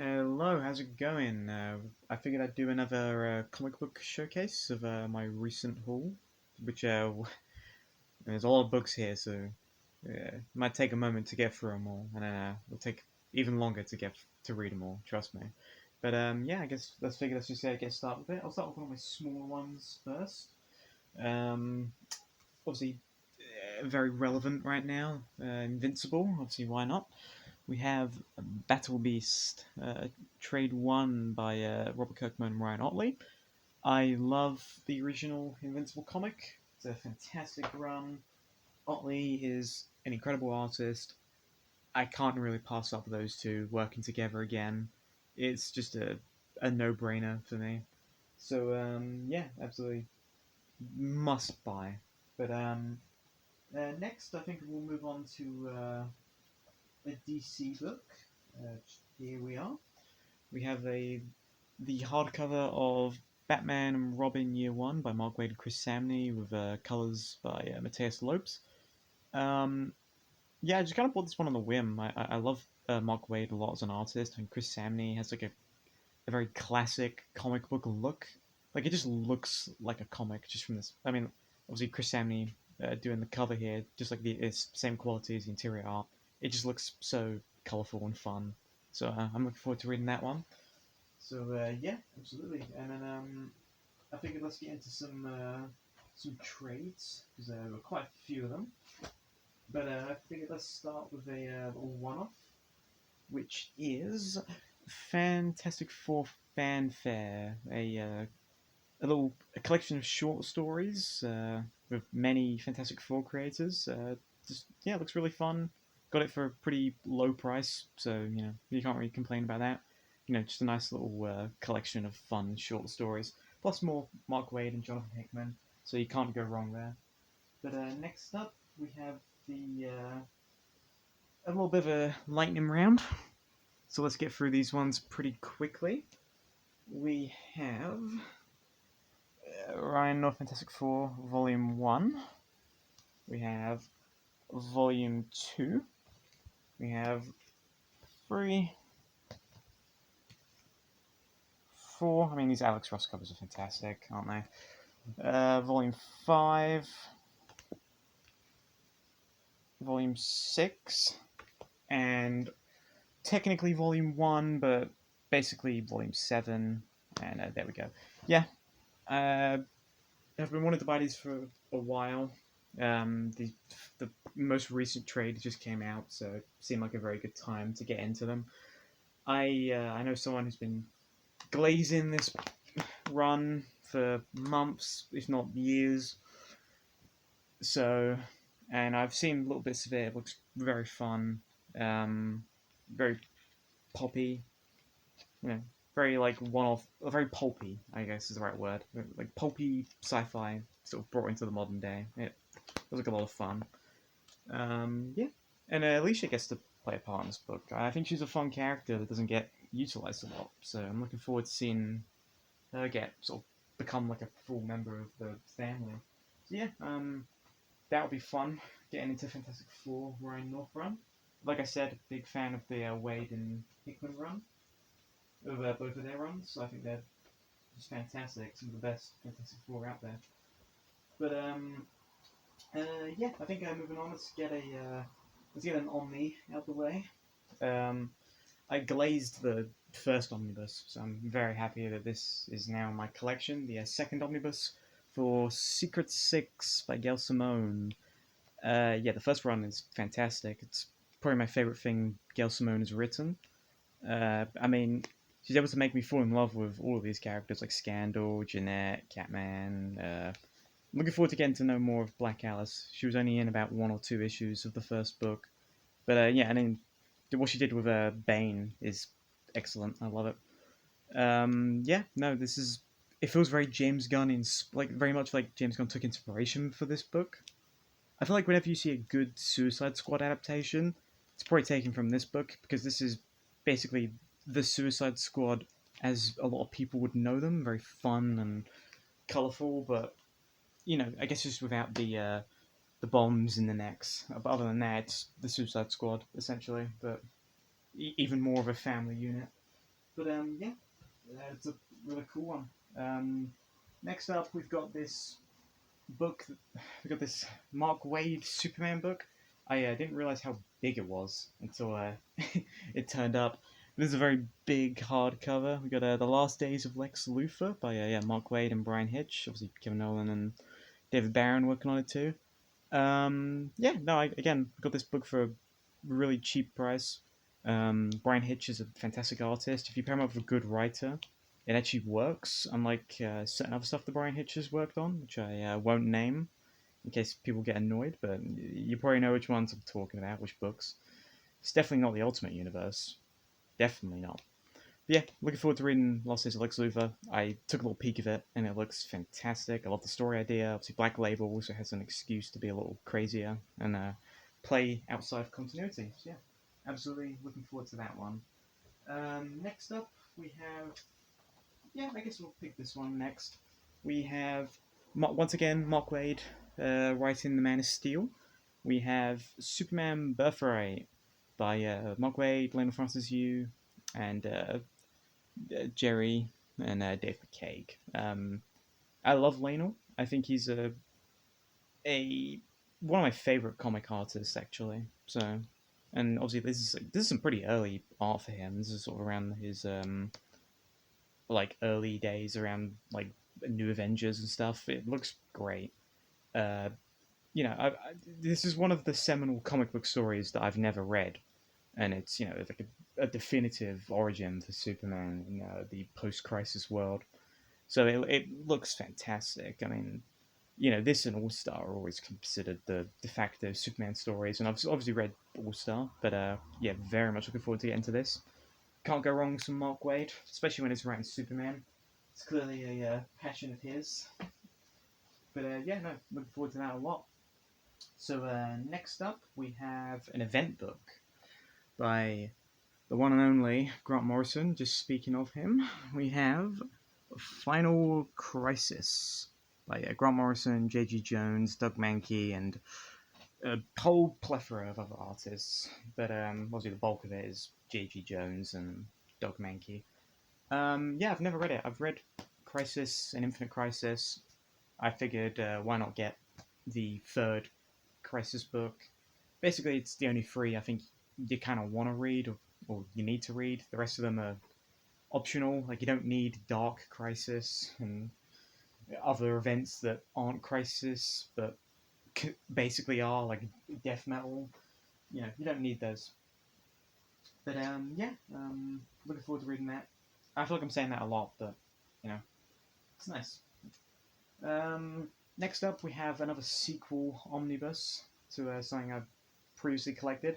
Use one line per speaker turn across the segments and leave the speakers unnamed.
Hello, how's it going? I figured I'd do another comic book showcase of my recent haul, which there's a lot of books here, so it might take a moment to get through them all, and it'll take even longer to read them all. Trust me. But yeah, I guess let's just get started with it. I'll start with one of my smaller ones first. Um, Obviously, very relevant right now. Invincible, obviously, why not? We have Battle Beast, Trade 1 by Robert Kirkman and Ryan Ottley. I love the original Invincible comic. It's a fantastic run. Ottley is an incredible artist. I can't really pass up those two working together again. It's just a no brainer for me. So, yeah, absolutely must buy. But next, I think we'll move on to a DC book. Here we are. We have the hardcover of Batman and Robin Year One by Mark Waid and Chris Samney with colors by Matthias Lopes. Um, yeah, I just kind of bought this one on the whim. I love Mark Waid a lot as an artist, and Chris Samney has like a very classic comic book look. Like it just looks like a comic just from this. I mean, obviously Chris Samney doing the cover here, just like it's same quality as the interior art. It just looks so colorful and fun. So I'm looking forward to reading that one. So yeah, absolutely. And then I figured let's get into some trades because there were quite a few of them. But I figured let's start with a little one-off, which is Fantastic Four Fanfare, a collection of short stories with many Fantastic Four creators. Just yeah, looks really fun. Got it for a pretty low price, so you can't really complain about that. Just a nice little collection of fun short stories, plus more Mark Waid and Jonathan Hickman, so you can't go wrong there. But next up, we have the a little bit of a lightning round. So let's get through these ones pretty quickly. We have Ryan North Fantastic Four Volume 1. We have Volume 2. We have 3, 4. I mean, these Alex Ross covers are fantastic, aren't they? Volume 5. Volume 6. And technically Volume 1, but basically Volume 7. And there we go. Yeah. I've been wanting to buy these for a while. The most recent trade just came out, so it seemed like a very good time to get into them. I know someone who's been glazing this run for months, if not years. So, and I've seen little bits of it. It looks very fun, um, very poppy. You know, very like one-off, very pulpy. I guess is the right word. Like pulpy sci-fi, sort of brought into the modern day. It was like a lot of fun. Yeah, and Alicia gets to play a part in this book. I think she's a fun character that doesn't get utilized a lot, so I'm looking forward to seeing her get sort of become like a full member of the family. So yeah, that'll be fun getting into Fantastic Four Ryan North run. Like I said, big fan of the Waid and Hickman run, of both of their runs. So I think they're just fantastic, some of the best Fantastic Four out there. But yeah, I think moving on, let's get an Omni out the way. Um, I glazed the first omnibus, so I'm very happy that this is now in my collection. The second omnibus for Secret Six by Gail Simone. Yeah, the first run is fantastic. It's probably my favorite thing Gail Simone has written. I mean, she's able to make me fall in love with all of these characters like Scandal, Jeanette, Catman. I'm looking forward to getting to know more of Black Alice. She was only in about one or two issues of the first book, but yeah, and then what she did with Bane is excellent. I love it. Yeah, no, this is. It feels very James Gunn like very much like James Gunn took inspiration for this book. I feel like whenever you see a good Suicide Squad adaptation, it's probably taken from this book because this is basically the Suicide Squad as a lot of people would know them. Very fun and colorful, but I guess just without the bombs in the necks. But other than that, it's the Suicide Squad essentially, but even more of a family unit. But yeah, it's a really cool one. Next up, we've got this book. We've got this Mark Waid Superman book. I didn't realize how big it was until it turned up. This is a very big hardcover. We got The Last Days of Lex Luthor by Mark Waid and Brian Hitch. Obviously, Kevin Nolan and David Barron working on it too. Yeah, no, I again got this book for a really cheap price. Brian Hitch is a fantastic artist. If you pair him up with a good writer, it actually works. Unlike certain other stuff that Brian Hitch has worked on, which I won't name in case people get annoyed, but you probably know which ones I'm talking about, which books. It's definitely not the Ultimate Universe. Definitely not. But yeah, looking forward to reading Lost Days of Lex Luthor. I took a little peek of it, and it looks fantastic. I love the story idea. Obviously, Black Label also has an excuse to be a little crazier and play outside of continuity. So yeah, absolutely looking forward to that one. Next up, we have. Yeah, I guess we'll pick this one next. We have once again Mark Waid writing The Man of Steel. We have Superman Birthright by Mark Waid, Lionel Francis Yu, and Jerry and Dave McCaig. I love Lionel. I think he's a one of my favorite comic artists actually. So, and obviously this is some pretty early art for him. This is sort of around his like early days, around like New Avengers and stuff. It looks great. Uh, this is one of the seminal comic book stories that I've never read, and it's like a definitive origin for Superman in the post-crisis world. So it looks fantastic. I mean, this and All Star are always considered the de facto Superman stories, and I've obviously read All Star, but yeah, very much looking forward to getting to this. Can't go wrong with some Mark Waid, especially when it's writing Superman. It's clearly a passion of his. But yeah, no, looking forward to that a lot. So next up, we have an event book by the one and only Grant Morrison. Just speaking of him, we have Final Crisis by Grant Morrison, J.G. Jones, Doug Mankey, and a whole plethora of other artists. But obviously the bulk of it is J.G. Jones and Doug Mankey. Yeah, I've never read it. I've read Crisis and Infinite Crisis. I figured why not get the third Crisis book. Basically, it's the only three I think you kind of want to read or you need to read. The rest of them are optional. Like, you don't need Dark Crisis and other events that aren't Crisis but basically are, like death metal. You don't need those. But yeah, looking forward to reading that. I feel like I'm saying that a lot, but it's nice. Next up, we have another sequel omnibus to something I've previously collected.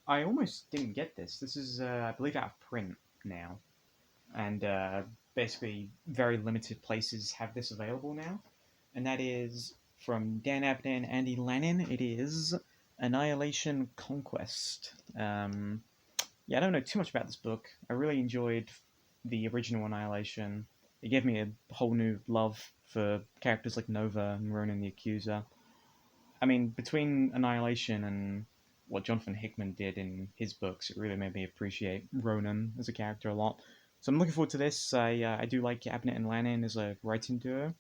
I almost didn't get this. This is, I believe, out of print now, and basically very limited places have this available now. And that is from Dan Abnett and Andy Lannon. It is Annihilation Conquest. Yeah, I don't know too much about this book. I really enjoyed the original Annihilation. It gave me a whole new love for characters like Nova and Ronan the Accuser. I mean, between Annihilation and what Jonathan Hickman did in his books, it really made me appreciate Ronan as a character a lot. So I'm looking forward to this. I do like Abnett and Lannon as a writing duo.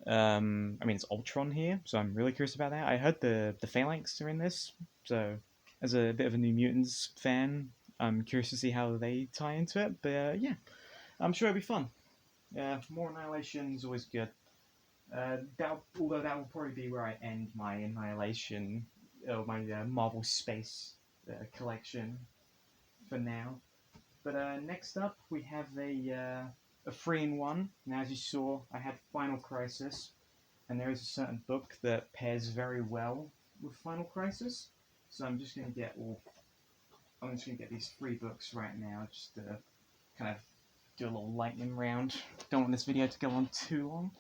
I mean, it's Ultron here, so I'm really curious about that. I heard the Phalanx are in this, so as a bit of a New Mutants fan, I'm curious to see how they tie into it. But yeah, I'm sure it'll be fun. More Annihilation is always good. Although that will probably be where I end my Annihilation, my Marvel Space collection for now. But next up, we have a 3-in-1. Now, as you saw, I had Final Crisis, and there is a certain book that pairs very well with Final Crisis. So I'm just going to get these 3 books right now, just to kind of do a little lightning round. Don't want this video to go on too long.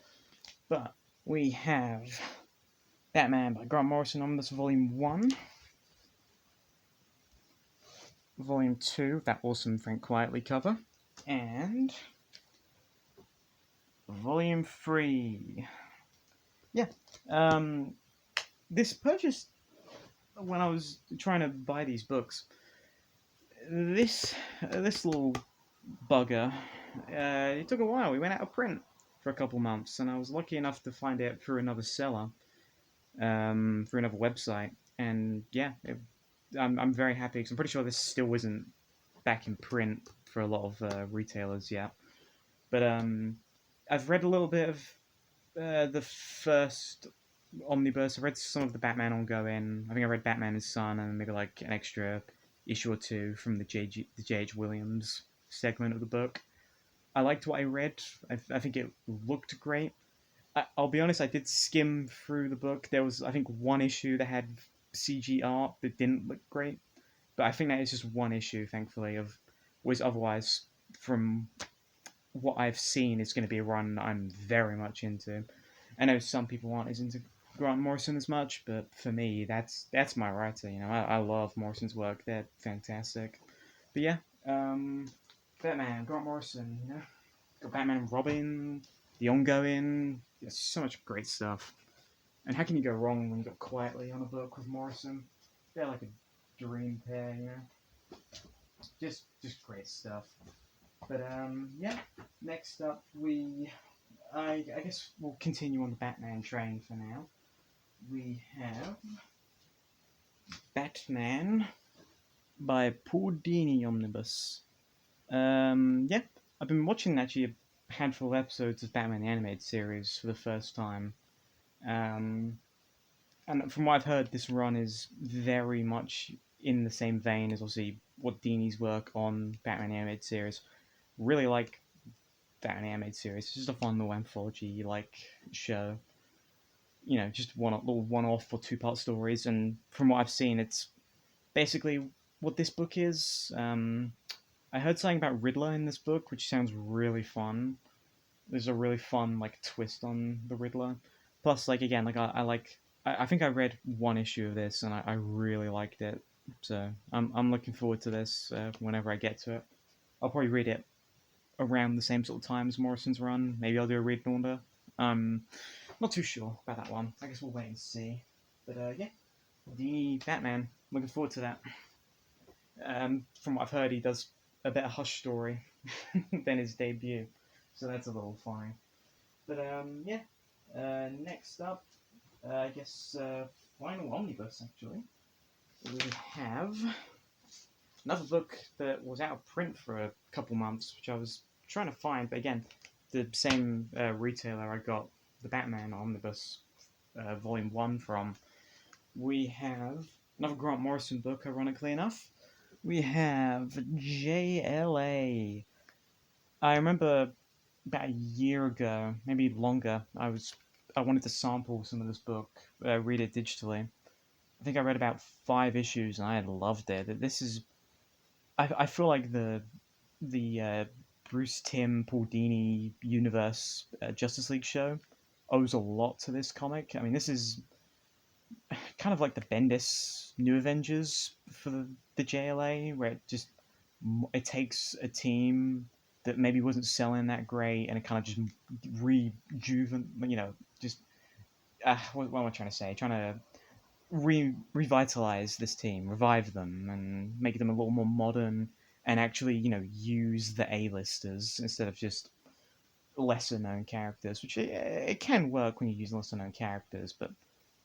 But we have Batman by Grant Morrison Omnibus Volume 1. Volume 2, that awesome Frank Quietly cover. And Volume 3. Yeah. This purchase, when I was trying to buy these books, this little bugger. It took a while. We went out of print for a couple months, and I was lucky enough to find it through another seller, through another website. And yeah, I'm very happy because I'm pretty sure this still isn't back in print for a lot of retailers yet. But I've read a little bit of the first omnibus. I read some of the Batman ongoing. I think I read Batman and Son and maybe like an extra issue or two from the J.H. Williams segment of the book. I liked what I read. I think it looked great. I'll be honest, I did skim through the book. There was, I think, one issue that had CG art that didn't look great, but I think that is just one issue, thankfully, of was otherwise from what I've seen is going to be a run I'm very much into. I know some people aren't as into Grant Morrison as much, but for me, that's my writer. You know, I love Morrison's work; they're fantastic. But yeah, Batman, Grant Morrison. You know, got Batman and Robin, the ongoing. There's so much great stuff. And how can you go wrong when you got Quietly on a book with Morrison? They're like a dream pair, you know. Just great stuff. But yeah. Next up, I guess we'll continue on the Batman train for now. We have Batman by Paul Dini Omnibus. Yeah, I've been watching actually a handful of episodes of Batman the Animated Series for the first time. Um, and from what I've heard, this run is very much in the same vein as obviously what Dini's work on Batman the Animated Series. Really like Batman the Animated Series. It's just a fun little anthology like show. You know, just little one-off or two-part stories. And from what I've seen, it's basically what this book is. I heard something about Riddler in this book, which sounds really fun. There's a really fun like twist on the Riddler. Plus, like again, like I like. I think I read one issue of this and I really liked it. So I'm looking forward to this whenever I get to it. I'll probably read it around the same sort of time as Morrison's run. Maybe I'll do a read and order. Not too sure about that one. I guess we'll wait and see. But yeah, Dini Batman. Looking forward to that. From what I've heard, he does a better Hush story than his debut, so that's a little funny. But yeah. Next up, I guess final omnibus actually. We have another book that was out of print for a couple months, which I was trying to find, but again, the same retailer I got the Batman Omnibus Volume 1 from. We have another Grant Morrison book, ironically enough. We have JLA. I remember about a year ago, maybe longer, I wanted to sample some of this book, read it digitally. I think I read about 5 issues and I loved it. This is, I feel like the Bruce Timm Paul Dini universe Justice League show owes a lot to this comic. I mean, this is kind of like the Bendis New Avengers for the JLA, where it takes a team that maybe wasn't selling that great, and it kind of just just what am I trying to say? Trying to revitalize this team, revive them, and make them a little more modern, and actually use the A-listers instead of just lesser known characters, which it can work when you use lesser known characters, but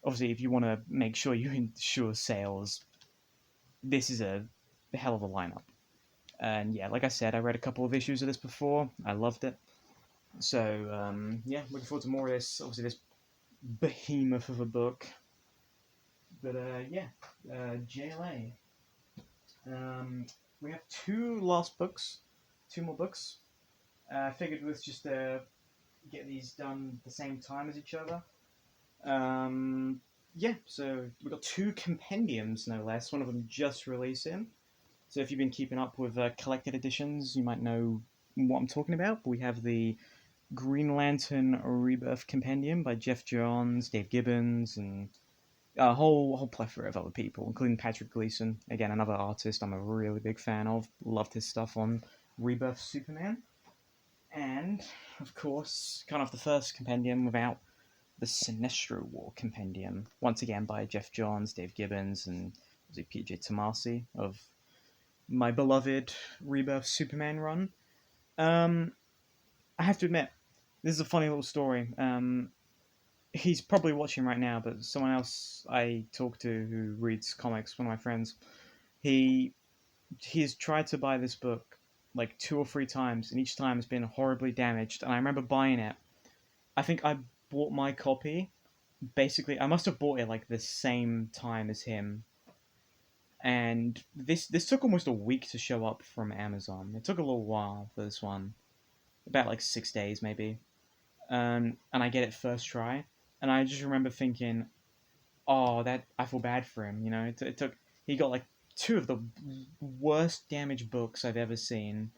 obviously if you want to make sure you ensure sales, this is a hell of a lineup. And yeah, like I said, I read a couple of issues of this before. I loved it. So yeah, looking forward to more of this. Obviously, this behemoth of a book. But yeah, JLA. We have two more books. I figured let's just get these done at the same time as each other. Yeah, so we've got two compendiums, no less. One of them just releasing. So if you've been keeping up with collected editions, you might know what I'm talking about. But we have the Green Lantern Rebirth Compendium by Jeff Johns, Dave Gibbons, and a whole plethora of other people, including Patrick Gleason, again another artist I'm a really big fan of. Loved his stuff on Rebirth Superman, and of course, kind of the first compendium without the Sinestro War Compendium, once again by Jeff Johns, Dave Gibbons, and was it PJ Tomasi of my beloved Rebirth Superman run. Um, I have to admit, this is a funny little story. He's probably watching right now, but someone else I talk to who reads comics, one of my friends, he he's tried to buy this book like 2 or 3 times, and each time it's been horribly damaged. And I remember buying it. I think I bought my copy. Basically, I must have bought it like the same time as him, and this took almost a week to show up from Amazon. It took a little while for this one, about like 6 days maybe. And I get it first try, and I just remember thinking, oh, that I feel bad for him. You know, it took he got like two of the worst damaged books I've ever seen,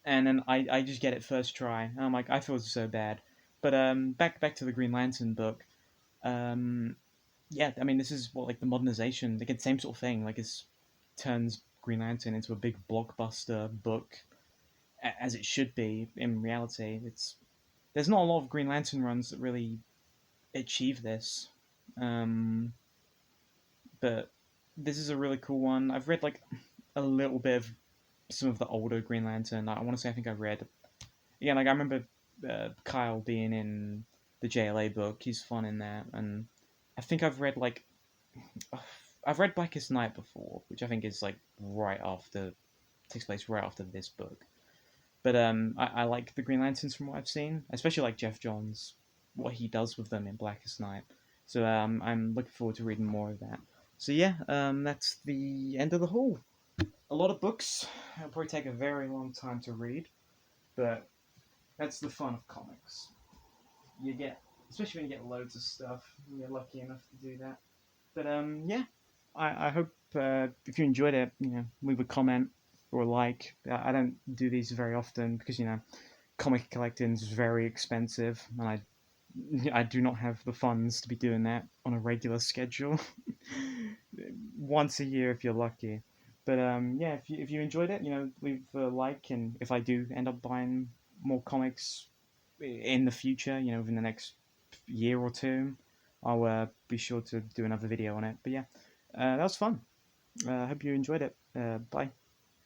and then I just get it first try. And I'm like, I feel so bad. But back to the Green Lantern book. Um, yeah, I mean, this is what like the modernization, like the same sort of thing. Like it turns Green Lantern into a big blockbuster book, as it should be in reality. There's not a lot of Green Lantern runs that really achieve this. Um, but this is a really cool one. I've read like a little bit of some of the older Green Lantern. I want to say I think I read. Yeah, like I remember Kyle being in the JLA book. He's fun in that, and I think I've read like I've read Blackest Night before, which I think is like right after takes place right after this book. But I like the Green Lanterns from what I've seen, especially like Jeff Johns, what he does with them in Blackest Night. So I'm looking forward to reading more of that. So yeah, that's the end of the haul. A lot of books. It'll probably take a very long time to read, but that's the fun of comics. You get, especially when you get loads of stuff, you're lucky enough to do that. But yeah, I hope if you enjoyed it, leave a comment or a like. I don't do these very often because comic collecting is very expensive, and I do not have the funds to be doing that on a regular schedule. Once a year if you're lucky. But yeah, if you enjoyed it, leave a like, and if I do end up buying more comics in the future, within the next year or two, I'll be sure to do another video on it. But yeah, that was fun. I hope you enjoyed it. Bye.